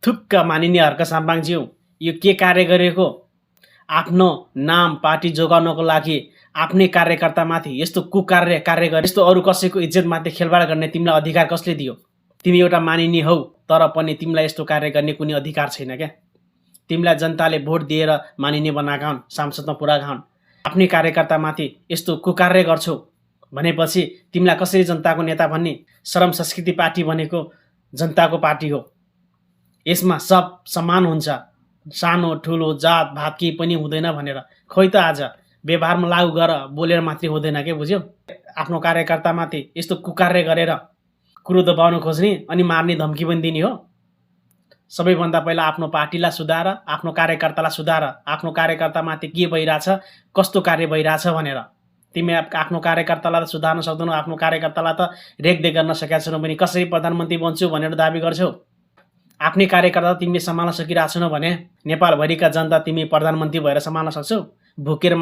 थुक्क मानिने हर्क साम्पाङज्यू, यो के कार्य गरेको? आफ्नो नाम पार्टी जोगाउनको लागि आफ्नै कार्यकर्तामाथि यस्तो कुकार्य कार्य गरे, यस्तो अरू कसैको इज्जतमाथि खेलवाड गर्ने तिमीलाई अधिकार कसले दियो? तिमी एउटा मानिने हौ, तर पनि तिमीलाई यस्तो कार्य गर्ने कुनै अधिकार छैन क्या। तिमीलाई जनताले भोट दिएर मानिने बनाएका हुन्, सांसदमा पुर्याएका हुन्। आफ्नै कार्यकर्तामाथि यस्तो कुकार्य गर्छौ भनेपछि तिमीलाई कसरी जनताको नेता भन्ने? श्रम संस्कृति पार्टी भनेको जनताको पार्टी हो। यसमा सब समान हुन्छ, सानो ठुलो जात भात केही पनि हुँदैन भनेर। खोइ त आज व्यवहारमा लागू गर, बोलेर मात्रै हुँदैन के, बुझ्यौ? आफ्नो कार्यकर्तामाथि यस्तो कुकार्य गरेर कुरो दबाउन खोज्ने अनि मार्ने धम्की पनि दिने हो। सबैभन्दा पहिला आफ्नो पार्टीलाई सुधार, आफ्नो कार्यकर्तालाई सुधार, आफ्नो कार्यकर्तामाथि के भइरहेछ, कस्तो कार्य भइरहेछ भनेर। तिमी आफ्नो कार्यकर्तालाई त सुधार्न सक्दैनौ, आफ्नो कार्यकर्तालाई त रेखदेख गर्न सकेका छैनौ भने कसरी प्रधानमन्त्री बन्छु भनेर दाबी गर्छौ? आफ्नै कार्यकर्ता तिमीले सम्हाल्न सकिरहेको छैनौ भने नेपालभरिका जनता तिमी प्रधानमन्त्री भएर सम्हाल्न सक्छौ? भुकेर